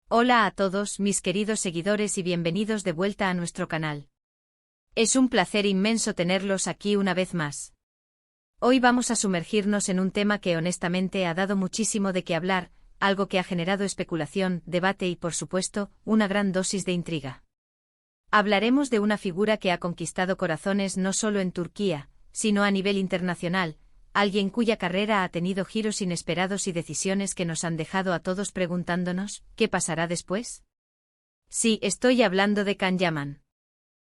Hola a todos mis queridos seguidores y bienvenidos de vuelta a nuestro canal. Es un placer inmenso tenerlos aquí una vez más. Hoy vamos a sumergirnos en un tema que honestamente ha dado muchísimo de qué hablar, algo que ha generado especulación, debate y por supuesto, una gran dosis de intriga. Hablaremos de una figura que ha conquistado corazones no solo en Turquía, sino a nivel internacional, alguien cuya carrera ha tenido giros inesperados y decisiones que nos han dejado a todos preguntándonos, ¿qué pasará después? Sí, estoy hablando de Can Yaman.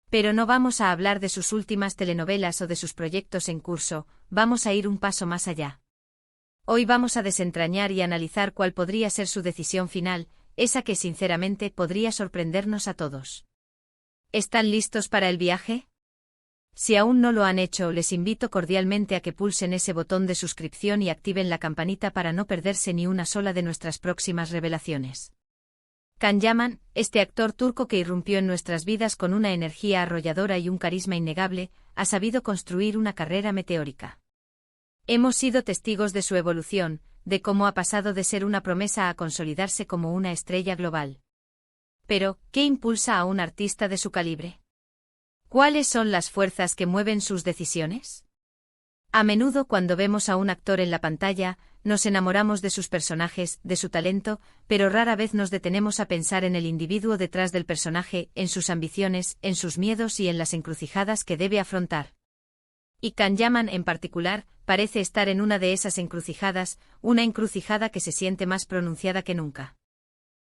Pero no vamos a hablar de sus últimas telenovelas o de sus proyectos en curso, vamos a ir un paso más allá. Hoy vamos a desentrañar y analizar cuál podría ser su decisión final, esa que sinceramente podría sorprendernos a todos. ¿Están listos para el viaje? Si aún no lo han hecho, les invito cordialmente a que pulsen ese botón de suscripción y activen la campanita para no perderse ni una sola de nuestras próximas revelaciones. Can Yaman, este actor turco que irrumpió en nuestras vidas con una energía arrolladora y un carisma innegable, ha sabido construir una carrera meteórica. Hemos sido testigos de su evolución, de cómo ha pasado de ser una promesa a consolidarse como una estrella global. Pero, ¿qué impulsa a un artista de su calibre? ¿Cuáles son las fuerzas que mueven sus decisiones? A menudo cuando vemos a un actor en la pantalla, nos enamoramos de sus personajes, de su talento, pero rara vez nos detenemos a pensar en el individuo detrás del personaje, en sus ambiciones, en sus miedos y en las encrucijadas que debe afrontar. Y Can Yaman en particular, parece estar en una de esas encrucijadas, una encrucijada que se siente más pronunciada que nunca.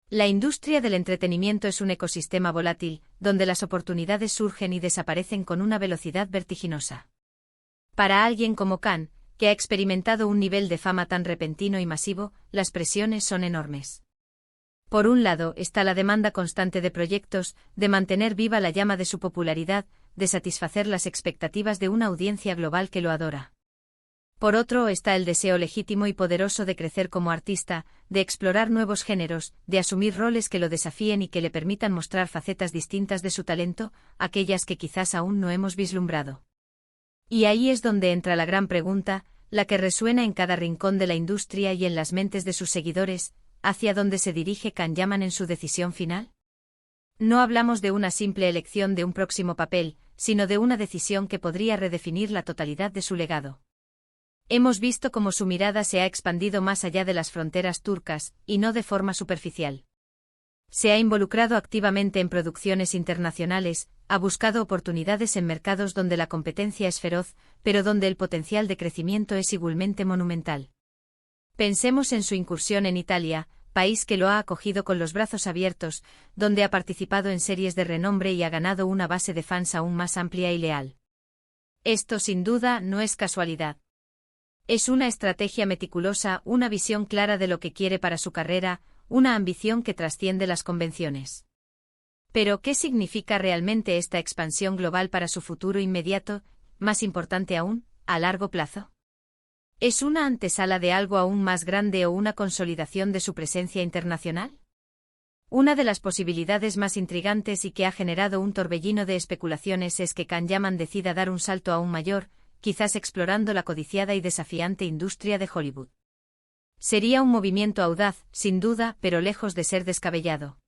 La industria del entretenimiento es un ecosistema volátil, donde las oportunidades surgen y desaparecen con una velocidad vertiginosa. Para alguien como Can, que ha experimentado un nivel de fama tan repentino y masivo, las presiones son enormes. Por un lado está la demanda constante de proyectos, de mantener viva la llama de su popularidad, de satisfacer las expectativas de una audiencia global que lo adora. Por otro está el deseo legítimo y poderoso de crecer como artista, de explorar nuevos géneros, de asumir roles que lo desafíen y que le permitan mostrar facetas distintas de su talento, aquellas que quizás aún no hemos vislumbrado. Y ahí es donde entra la gran pregunta, la que resuena en cada rincón de la industria y en las mentes de sus seguidores, ¿hacia dónde se dirige Can Yaman en su decisión final? No hablamos de una simple elección de un próximo papel, sino de una decisión que podría redefinir la totalidad de su legado. Hemos visto cómo su mirada se ha expandido más allá de las fronteras turcas, y no de forma superficial. Se ha involucrado activamente en producciones internacionales, ha buscado oportunidades en mercados donde la competencia es feroz, pero donde el potencial de crecimiento es igualmente monumental. Pensemos en su incursión en Italia, país que lo ha acogido con los brazos abiertos, donde ha participado en series de renombre y ha ganado una base de fans aún más amplia y leal. Esto sin duda no es casualidad. Es una estrategia meticulosa, una visión clara de lo que quiere para su carrera, una ambición que trasciende las convenciones. Pero, ¿qué significa realmente esta expansión global para su futuro inmediato, más importante aún, a largo plazo? ¿Es una antesala de algo aún más grande o una consolidación de su presencia internacional? Una de las posibilidades más intrigantes y que ha generado un torbellino de especulaciones es que Can Yaman decida dar un salto aún mayor, quizás explorando la codiciada y desafiante industria de Hollywood. Sería un movimiento audaz, sin duda, pero lejos de ser descabellado.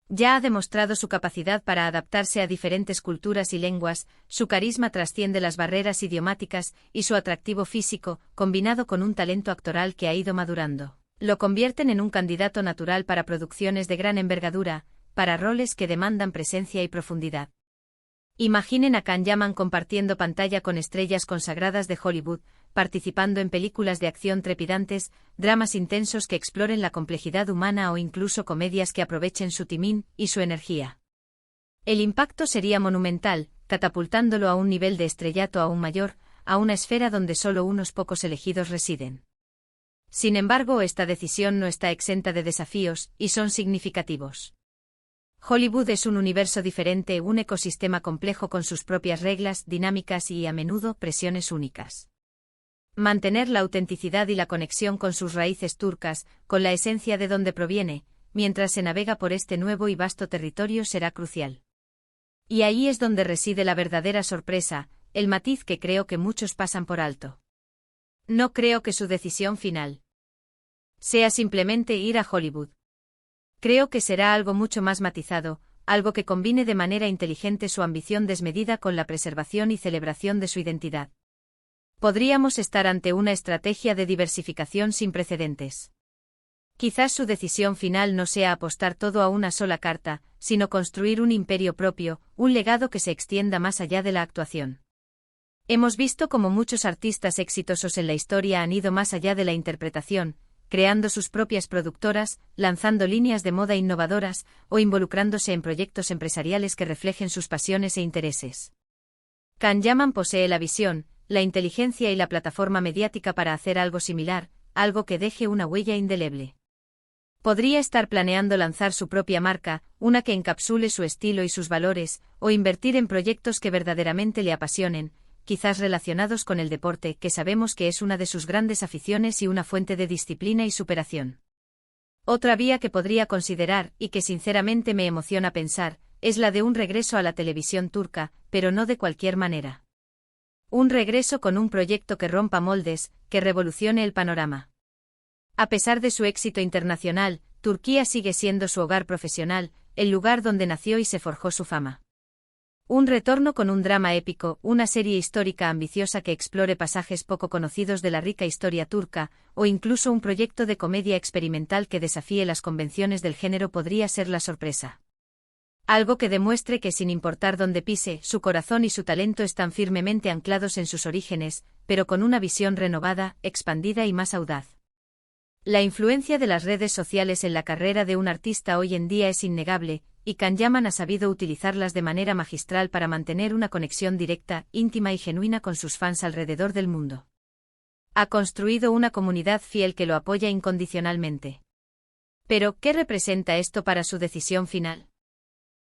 Ya ha demostrado su capacidad para adaptarse a diferentes culturas y lenguas, su carisma trasciende las barreras idiomáticas y su atractivo físico, combinado con un talento actoral que ha ido madurando, lo convierten en un candidato natural para producciones de gran envergadura, para roles que demandan presencia y profundidad. Imaginen a Can Yaman compartiendo pantalla con estrellas consagradas de Hollywood, participando en películas de acción trepidantes, dramas intensos que exploren la complejidad humana o incluso comedias que aprovechen su timing y su energía. El impacto sería monumental, catapultándolo a un nivel de estrellato aún mayor, a una esfera donde solo unos pocos elegidos residen. Sin embargo, esta decisión no está exenta de desafíos, y son significativos. Hollywood es un universo diferente, un ecosistema complejo con sus propias reglas, dinámicas y, a menudo, presiones únicas. Mantener la autenticidad y la conexión con sus raíces turcas, con la esencia de donde proviene, mientras se navega por este nuevo y vasto territorio será crucial. Y ahí es donde reside la verdadera sorpresa, el matiz que creo que muchos pasan por alto. No creo que su decisión final sea simplemente ir a Hollywood. Creo que será algo mucho más matizado, algo que combine de manera inteligente su ambición desmedida con la preservación y celebración de su identidad. Podríamos estar ante una estrategia de diversificación sin precedentes. Quizás su decisión final no sea apostar todo a una sola carta, sino construir un imperio propio, un legado que se extienda más allá de la actuación. Hemos visto cómo muchos artistas exitosos en la historia han ido más allá de la interpretación, creando sus propias productoras, lanzando líneas de moda innovadoras, o involucrándose en proyectos empresariales que reflejen sus pasiones e intereses. Kanyaman posee la visión, la inteligencia y la plataforma mediática para hacer algo similar, algo que deje una huella indeleble. Podría estar planeando lanzar su propia marca, una que encapsule su estilo y sus valores, o invertir en proyectos que verdaderamente le apasionen, quizás relacionados con el deporte, que sabemos que es una de sus grandes aficiones y una fuente de disciplina y superación. Otra vía que podría considerar, y que sinceramente me emociona pensar, es la de un regreso a la televisión turca, pero no de cualquier manera. Un regreso con un proyecto que rompa moldes, que revolucione el panorama. A pesar de su éxito internacional, Turquía sigue siendo su hogar profesional, el lugar donde nació y se forjó su fama. Un retorno con un drama épico, una serie histórica ambiciosa que explore pasajes poco conocidos de la rica historia turca, o incluso un proyecto de comedia experimental que desafíe las convenciones del género podría ser la sorpresa. Algo que demuestre que sin importar dónde pise, su corazón y su talento están firmemente anclados en sus orígenes, pero con una visión renovada, expandida y más audaz. La influencia de las redes sociales en la carrera de un artista hoy en día es innegable, y Kanyaman ha sabido utilizarlas de manera magistral para mantener una conexión directa, íntima y genuina con sus fans alrededor del mundo. Ha construido una comunidad fiel que lo apoya incondicionalmente. Pero, ¿qué representa esto para su decisión final?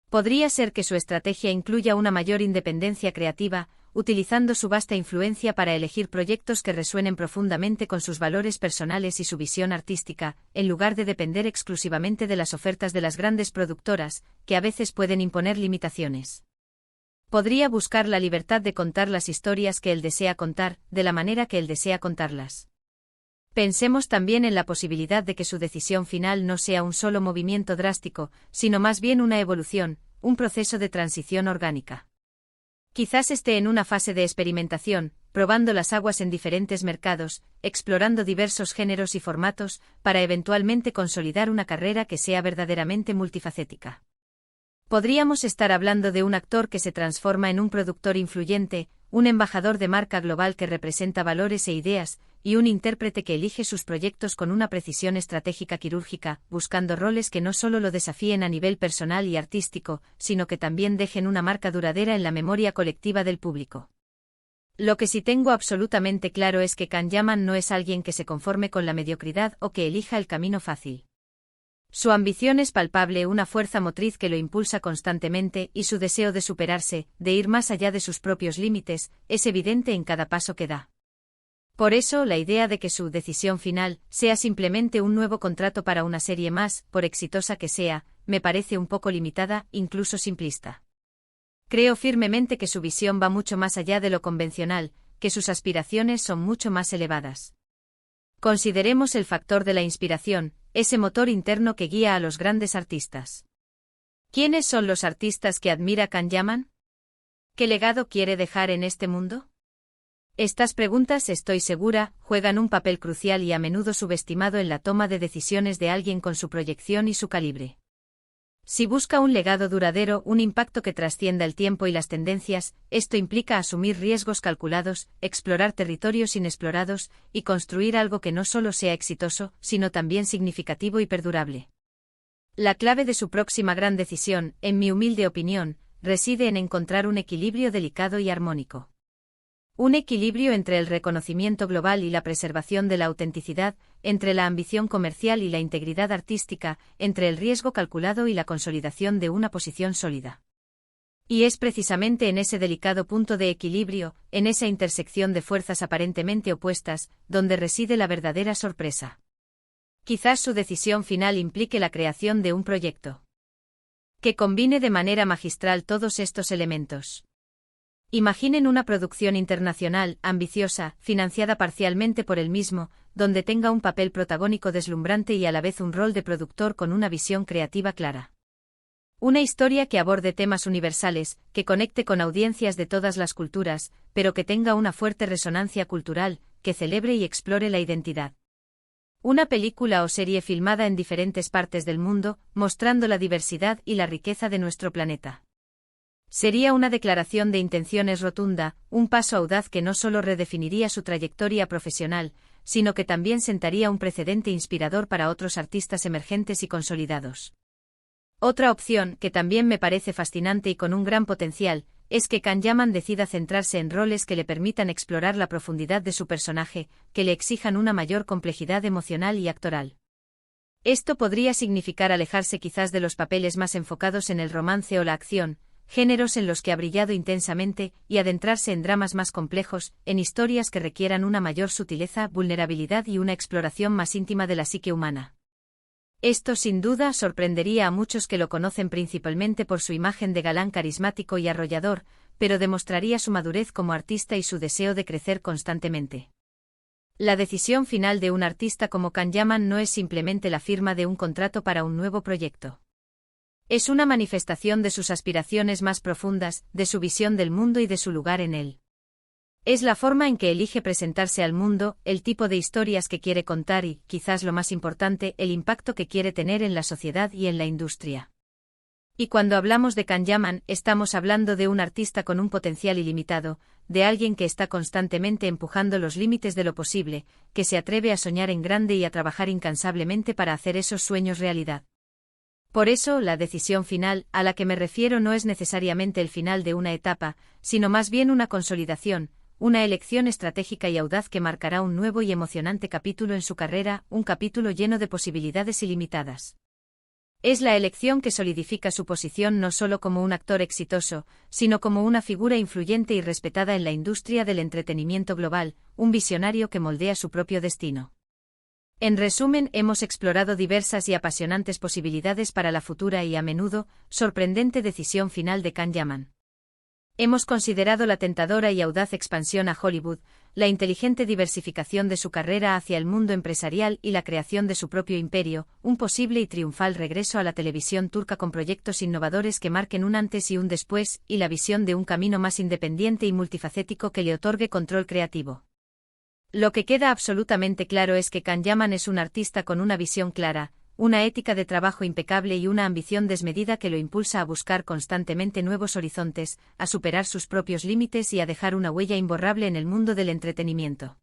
Podría ser que su estrategia incluya una mayor independencia creativa, utilizando su vasta influencia para elegir proyectos que resuenen profundamente con sus valores personales y su visión artística, en lugar de depender exclusivamente de las ofertas de las grandes productoras, que a veces pueden imponer limitaciones. Podría buscar la libertad de contar las historias que él desea contar, de la manera que él desea contarlas. Pensemos también en la posibilidad de que su decisión final no sea un solo movimiento drástico, sino más bien una evolución, un proceso de transición orgánica. Quizás esté en una fase de experimentación, probando las aguas en diferentes mercados, explorando diversos géneros y formatos, para eventualmente consolidar una carrera que sea verdaderamente multifacética. Podríamos estar hablando de un actor que se transforma en un productor influyente, un embajador de marca global que representa valores e ideas, y un intérprete que elige sus proyectos con una precisión estratégica quirúrgica, buscando roles que no solo lo desafíen a nivel personal y artístico, sino que también dejen una marca duradera en la memoria colectiva del público. Lo que sí tengo absolutamente claro es que Kanyaman no es alguien que se conforme con la mediocridad o que elija el camino fácil. Su ambición es palpable, una fuerza motriz que lo impulsa constantemente, y su deseo de superarse, de ir más allá de sus propios límites, es evidente en cada paso que da. Por eso, la idea de que su decisión final sea simplemente un nuevo contrato para una serie más, por exitosa que sea, me parece un poco limitada, incluso simplista. Creo firmemente que su visión va mucho más allá de lo convencional, que sus aspiraciones son mucho más elevadas. Consideremos el factor de la inspiración, ese motor interno que guía a los grandes artistas. ¿Quiénes son los artistas que admira Kanyaman? ¿Qué legado quiere dejar en este mundo? Estas preguntas, estoy segura, juegan un papel crucial y a menudo subestimado en la toma de decisiones de alguien con su proyección y su calibre. Si busca un legado duradero, un impacto que trascienda el tiempo y las tendencias, esto implica asumir riesgos calculados, explorar territorios inexplorados, y construir algo que no solo sea exitoso, sino también significativo y perdurable. La clave de su próxima gran decisión, en mi humilde opinión, reside en encontrar un equilibrio delicado y armónico. Un equilibrio entre el reconocimiento global y la preservación de la autenticidad, entre la ambición comercial y la integridad artística, entre el riesgo calculado y la consolidación de una posición sólida. Y es precisamente en ese delicado punto de equilibrio, en esa intersección de fuerzas aparentemente opuestas, donde reside la verdadera sorpresa. Quizás su decisión final implique la creación de un proyecto que combine de manera magistral todos estos elementos. Imaginen una producción internacional, ambiciosa, financiada parcialmente por él mismo, donde tenga un papel protagónico deslumbrante y a la vez un rol de productor con una visión creativa clara. Una historia que aborde temas universales, que conecte con audiencias de todas las culturas, pero que tenga una fuerte resonancia cultural, que celebre y explore la identidad. Una película o serie filmada en diferentes partes del mundo, mostrando la diversidad y la riqueza de nuestro planeta. Sería una declaración de intenciones rotunda, un paso audaz que no solo redefiniría su trayectoria profesional, sino que también sentaría un precedente inspirador para otros artistas emergentes y consolidados. Otra opción, que también me parece fascinante y con un gran potencial, es que Can Yaman decida centrarse en roles que le permitan explorar la profundidad de su personaje, que le exijan una mayor complejidad emocional y actoral. Esto podría significar alejarse quizás de los papeles más enfocados en el romance o la acción, géneros en los que ha brillado intensamente, y adentrarse en dramas más complejos, en historias que requieran una mayor sutileza, vulnerabilidad y una exploración más íntima de la psique humana. Esto sin duda sorprendería a muchos que lo conocen principalmente por su imagen de galán carismático y arrollador, pero demostraría su madurez como artista y su deseo de crecer constantemente. La decisión final de un artista como Can Yaman no es simplemente la firma de un contrato para un nuevo proyecto. Es una manifestación de sus aspiraciones más profundas, de su visión del mundo y de su lugar en él. Es la forma en que elige presentarse al mundo, el tipo de historias que quiere contar y, quizás lo más importante, el impacto que quiere tener en la sociedad y en la industria. Y cuando hablamos de Can Yaman, estamos hablando de un artista con un potencial ilimitado, de alguien que está constantemente empujando los límites de lo posible, que se atreve a soñar en grande y a trabajar incansablemente para hacer esos sueños realidad. Por eso, la decisión final, a la que me refiero, no es necesariamente el final de una etapa, sino más bien una consolidación, una elección estratégica y audaz que marcará un nuevo y emocionante capítulo en su carrera, un capítulo lleno de posibilidades ilimitadas. Es la elección que solidifica su posición no solo como un actor exitoso, sino como una figura influyente y respetada en la industria del entretenimiento global, un visionario que moldea su propio destino. En resumen, hemos explorado diversas y apasionantes posibilidades para la futura y, a menudo, sorprendente decisión final de Can Yaman. Hemos considerado la tentadora y audaz expansión a Hollywood, la inteligente diversificación de su carrera hacia el mundo empresarial y la creación de su propio imperio, un posible y triunfal regreso a la televisión turca con proyectos innovadores que marquen un antes y un después, y la visión de un camino más independiente y multifacético que le otorgue control creativo. Lo que queda absolutamente claro es que Can Yaman es un artista con una visión clara, una ética de trabajo impecable y una ambición desmedida que lo impulsa a buscar constantemente nuevos horizontes, a superar sus propios límites y a dejar una huella imborrable en el mundo del entretenimiento.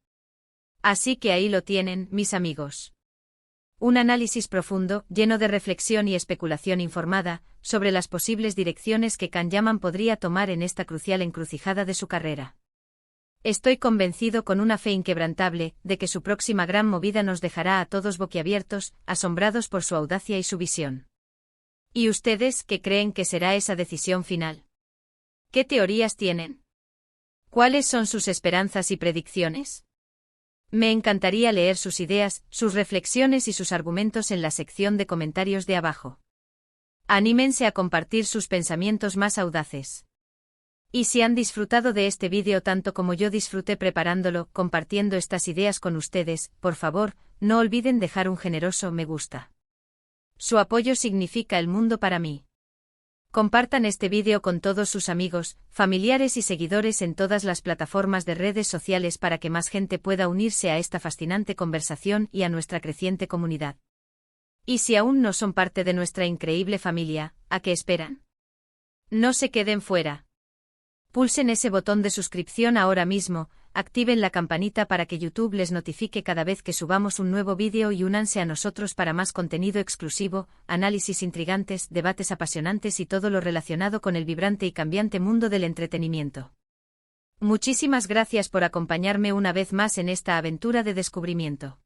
Así que ahí lo tienen, mis amigos. Un análisis profundo, lleno de reflexión y especulación informada, sobre las posibles direcciones que Can Yaman podría tomar en esta crucial encrucijada de su carrera. Estoy convencido con una fe inquebrantable, de que su próxima gran movida nos dejará a todos boquiabiertos, asombrados por su audacia y su visión. ¿Y ustedes qué creen que será esa decisión final? ¿Qué teorías tienen? ¿Cuáles son sus esperanzas y predicciones? Me encantaría leer sus ideas, sus reflexiones y sus argumentos en la sección de comentarios de abajo. Anímense a compartir sus pensamientos más audaces. Y si han disfrutado de este vídeo tanto como yo disfruté preparándolo, compartiendo estas ideas con ustedes, por favor, no olviden dejar un generoso me gusta. Su apoyo significa el mundo para mí. Compartan este vídeo con todos sus amigos, familiares y seguidores en todas las plataformas de redes sociales para que más gente pueda unirse a esta fascinante conversación y a nuestra creciente comunidad. Y si aún no son parte de nuestra increíble familia, ¿a qué esperan? No se queden fuera. Pulsen ese botón de suscripción ahora mismo, activen la campanita para que YouTube les notifique cada vez que subamos un nuevo vídeo y únanse a nosotros para más contenido exclusivo, análisis intrigantes, debates apasionantes y todo lo relacionado con el vibrante y cambiante mundo del entretenimiento. Muchísimas gracias por acompañarme una vez más en esta aventura de descubrimiento.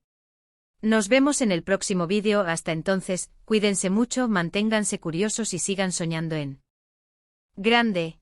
Nos vemos en el próximo vídeo. Hasta entonces, cuídense mucho, manténganse curiosos y sigan soñando en grande.